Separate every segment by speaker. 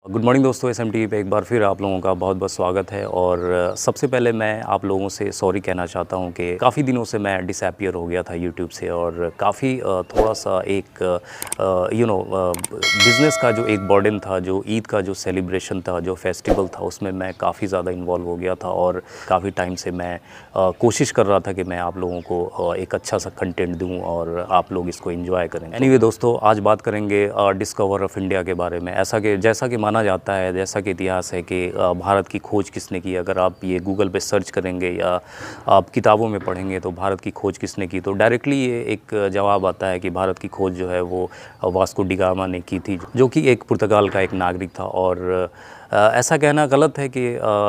Speaker 1: Good morning दोस्तों, एसएमटीवी पे एक बार फिर आप लोगों का बहुत बहुत स्वागत है। और सबसे पहले मैं आप लोगों से सॉरी कहना चाहता हूं कि काफ़ी दिनों से मैं डिसअपीयर हो गया था यूट्यूब से। और काफ़ी थोड़ा सा एक बिज़नेस का जो एक बर्डन था, जो ईद का जो सेलिब्रेशन था, जो फेस्टिवल था, उसमें मैं काफ़ी ज़्यादा इन्वॉल्व हो गया था। और काफ़ी टाइम से मैं कोशिश कर रहा था कि मैं आप लोगों को एक अच्छा सा कंटेंट दूँ और आप लोग इसको एंजॉय करें। एनीवे दोस्तों, आज बात करेंगे डिस्कवर ऑफ इंडिया के बारे में। जैसा कि माना जाता है, जैसा कि इतिहास है कि भारत की खोज किसने की। अगर आप ये गूगल पे सर्च करेंगे या आप किताबों में पढ़ेंगे तो भारत की खोज किसने की, तो डायरेक्टली ये एक जवाब आता है कि भारत की खोज जो है वो वास्को डी गामा ने की थी, जो कि एक पुर्तगाल का एक नागरिक था। और ऐसा कहना गलत है कि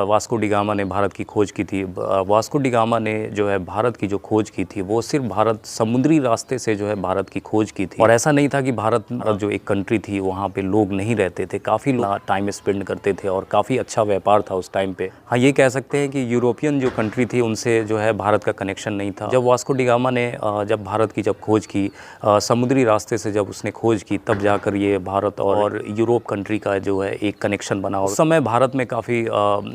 Speaker 1: वास्को डी गामा ने भारत की खोज की थी। वास्को डी गामा ने जो है भारत की जो खोज की थी वो सिर्फ भारत समुद्री रास्ते से जो है भारत की खोज की थी। और ऐसा नहीं था कि भारत जो एक कंट्री थी वहाँ पे लोग नहीं रहते थे, काफ़ी लोग टाइम स्पेंड करते थे और काफ़ी अच्छा व्यापार था उस टाइम पे। हाँ, ये कह सकते हैं कि यूरोपियन जो कंट्री थी उनसे जो है भारत का कनेक्शन नहीं था। जब वास्को डी गामा ने जब भारत की जब खोज की, समुद्री रास्ते से जब उसने खोज की, तब जाकर ये भारत और यूरोप कंट्री का जो है एक कनेक्शन बना। उस समय भारत में काफ़ी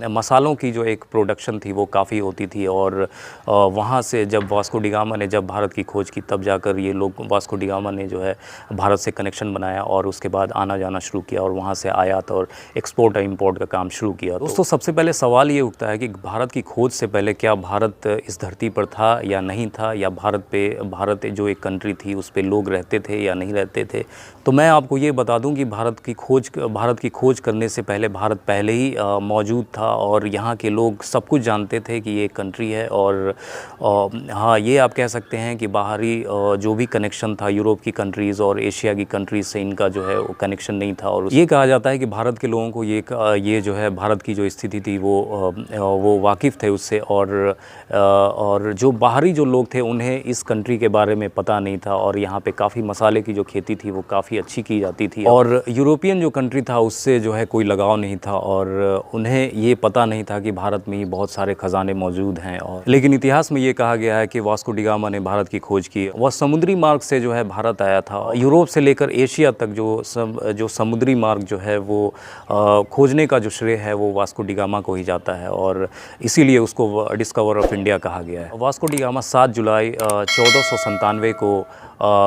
Speaker 1: मसालों की जो एक प्रोडक्शन थी वो काफ़ी होती थी। और वहाँ से जब वास्को डी गामा ने जब भारत की खोज की, तब जाकर ये लोग, वास्को डी गामा ने जो है भारत से कनेक्शन बनाया और उसके बाद आना जाना शुरू किया और वहाँ से आयात और एक्सपोर्ट और इंपोर्ट का काम शुरू किया। दोस्तों, सबसे पहले सवाल ये उठता है कि भारत की खोज से पहले क्या भारत इस धरती पर था या नहीं था, या भारत जो एक कंट्री थी उस पर लोग रहते थे या नहीं रहते थे। तो मैं आपको ये बता दूं कि भारत की खोज करने से पहले भारत पहले ही मौजूद था और यहाँ के लोग सब कुछ जानते थे कि ये कंट्री है। और हाँ, ये आप कह सकते हैं कि बाहरी जो भी कनेक्शन था यूरोप की कंट्रीज़ और एशिया की कंट्रीज़ से, इनका जो है वो कनेक्शन नहीं था। और ये कहा जाता है कि भारत के लोगों को ये जो है भारत की जो स्थिति थी वो वाकिफ़ थे उससे। और जो बाहरी जो लोग थे उन्हें इस कंट्री के बारे में पता नहीं था। और यहाँ पे काफ़ी मसाले की जो खेती थी वो काफ़ी अच्छी की जाती थी। और यूरोपियन जो कंट्री था उससे जो है कोई लगाव नहीं था और उन्हें ये पता नहीं था कि भारत में ही बहुत सारे ख़जाने मौजूद हैं। और लेकिन इतिहास में ये कहा गया है कि वास्को डी गामा ने भारत की खोज की। वह समुद्री मार्ग से जो है भारत आया था। यूरोप से लेकर एशिया तक जो समुद्री मार्ग जो है वो खोजने का जो श्रेय है वो वास्को डी गामा को ही जाता है। और इसीलिए उसको डिस्कवर ऑफ इंडिया कहा गया है। वास्को डी गामा 7 जुलाई 1497 को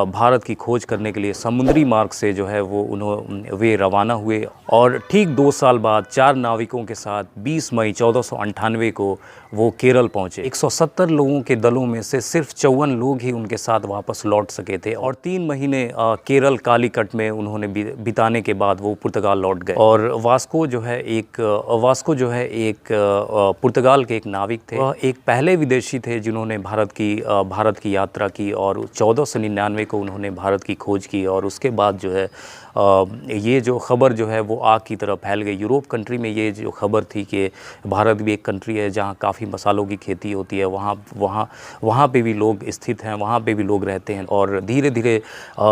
Speaker 1: भारत की खोज करने के लिए समुद्री मार्ग से जो है वे रवाना हुए। और ठीक 2 साल बाद 4 नाविकों के साथ 20 मई 1498 को वो केरल पहुँचे। 170 लोगों के दलों में से सिर्फ 54 लोग ही उनके साथ वापस लौट सके थे। और 3 महीने केरल कालीकट में उन्होंने बिताने के बाद वो पुर्तगाल लौट गए। और वास्को जो है एक पुर्तगाल के एक नाविक थे। वह एक पहले विदेशी थे जिन्होंने भारत की यात्रा की और 1499 को उन्होंने भारत की खोज की। और उसके बाद जो है ये जो ख़बर जो है वो आग की तरह फैल गई। यूरोप कंट्री में ये जो ख़बर थी कि भारत भी एक कंट्री है जहाँ काफ़ी मसालों की खेती होती है, वहाँ पे भी लोग स्थित हैं, वहाँ पे भी लोग रहते हैं। और धीरे धीरे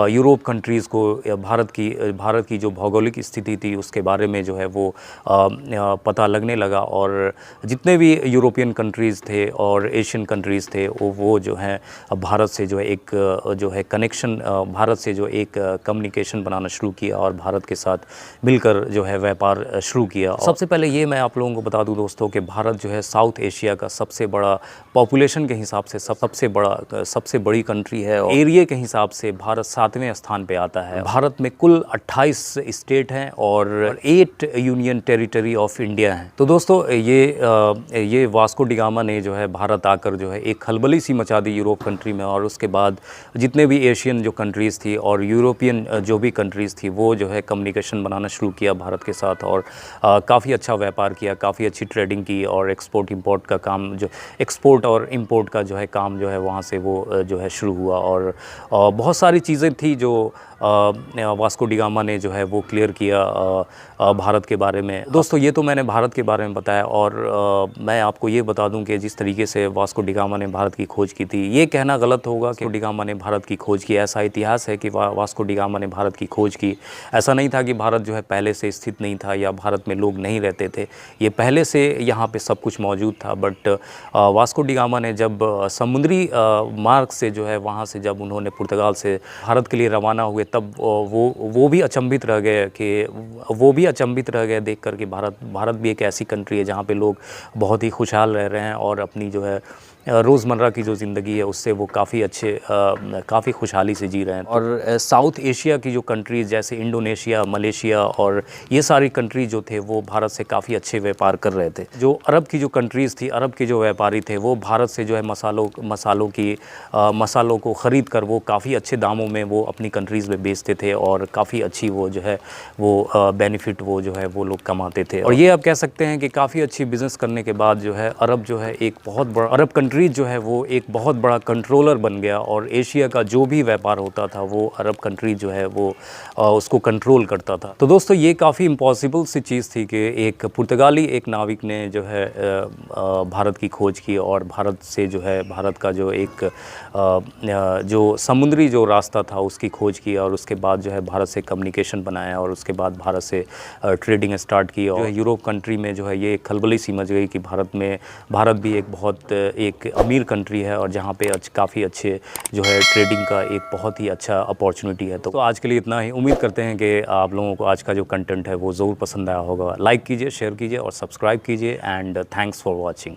Speaker 1: यूरोप कंट्रीज़ को भारत की जो भौगोलिक स्थिति थी उसके बारे में जो है वो पता लगने लगा। और जितने भी यूरोपियन कंट्रीज़ थे और एशियन कंट्रीज़ थे वो जो है भारत से जो है एक कनेक्शन, भारत से जो एक कम्युनिकेशन बनाना शुरू किया और भारत के साथ मिलकर जो है व्यापार शुरू किया। सबसे पहले ये मैं आप लोगों को बता दूं दोस्तों कि भारत जो है साउथ एशिया का सबसे बड़ा पॉपुलेशन के हिसाब से सबसे बड़ी कंट्री है। और एरिया के हिसाब से भारत 7वें स्थान पे आता है। भारत में कुल 28 स्टेट हैं और 8 यूनियन टेरिटरी ऑफ इंडिया हैं। तो दोस्तों, ये वास्को डी गामा ने जो है भारत आकर जो है एक खलबली सी मचा दी यूरोप कंट्री में। और उसके बाद जितने भी एशियन जो कंट्रीज़ थी और यूरोपियन जो भी कंट्रीज़ थी वो जो है कम्युनिकेशन बनाना शुरू किया भारत के साथ। और काफ़ी अच्छा व्यापार किया, काफ़ी अच्छी ट्रेडिंग की। और एक्सपोर्ट इंपोर्ट का काम, जो एक्सपोर्ट और इंपोर्ट का जो है काम जो है वहाँ से वो जो है शुरू हुआ। और बहुत सारी चीज़ें थी जो वास्को डी गामा ने जो है वो क्लियर किया भारत के बारे में। दोस्तों, ये तो मैंने भारत के बारे में बताया। और मैं आपको ये बता दूं कि जिस तरीके से वास्को डी गामा ने भारत की खोज की थी, ये कहना गलत होगा कि डी गामा ने भारत की खोज की। ऐसा इतिहास है कि वास्को डी गामा ने भारत की खोज की कि ऐसा नहीं था कि भारत जो है पहले से स्थित नहीं था या भारत में लोग नहीं रहते थे, ये पहले से यहाँ पे सब कुछ मौजूद था। बट वास्को डी गामा ने जब समुद्री मार्ग से जो है वहाँ से जब उन्होंने पुर्तगाल से भारत के लिए रवाना हुए, तब वो भी अचंभित रह गए देख कर कि भारत भी एक ऐसी कंट्री है जहाँ पे लोग बहुत ही खुशहाल रह रहे हैं और अपनी जो है रोज़मर्रा की जो ज़िंदगी है उससे वो काफ़ी खुशहाली से जी रहे हैं। और साउथ एशिया की जो कंट्रीज़ जैसे इंडोनेशिया, मलेशिया और ये सारी कंट्री जो थे वो भारत से काफ़ी अच्छे व्यापार कर रहे थे। जो अरब की जो कंट्रीज़ थी, अरब के जो व्यापारी थे, वो भारत से जो है मसालों को ख़रीद कर वो काफ़ी अच्छे दामों में वो अपनी कंट्रीज़ में बेचते थे और काफ़ी अच्छी वो जो है वो बेनिफिट वो जो है वो लोग कमाते थे। और ये आप कह सकते हैं कि काफ़ी अच्छी बिज़नेस करने के बाद जो है अरब जो है एक बहुत बड़ा अरब कंट्रीज जो है वो एक बहुत बड़ा कंट्रोलर बन गया और एशिया का जो भी व्यापार होता था वो अरब कंट्री जो है वो उसको कंट्रोल करता था। तो दोस्तों ये काफ़ी इम्पॉसिबल सी चीज़ थी कि एक पुर्तगाली एक नाविक ने जो है भारत की खोज की और भारत से जो है भारत का जो एक जो समुद्री जो रास्ता था उसकी खोज की और उसके बाद जो है भारत से कम्युनिकेशन बनाया और उसके बाद भारत से ट्रेडिंग स्टार्ट की। और यूरोप कंट्री में जो है ये खलबली सी मच गई कि भारत भी एक अमीर कंट्री है और जहाँ पे काफ़ी अच्छे जो है ट्रेडिंग का एक बहुत ही अच्छा अपॉर्चुनिटी है। तो आज के लिए इतना ही। उम्मीद करते हैं कि आप लोगों को आज का जो कंटेंट है वो ज़रूर पसंद आया होगा। लाइक कीजिए, शेयर कीजिए और सब्सक्राइब कीजिए एंड थैंक्स फॉर वॉचिंग।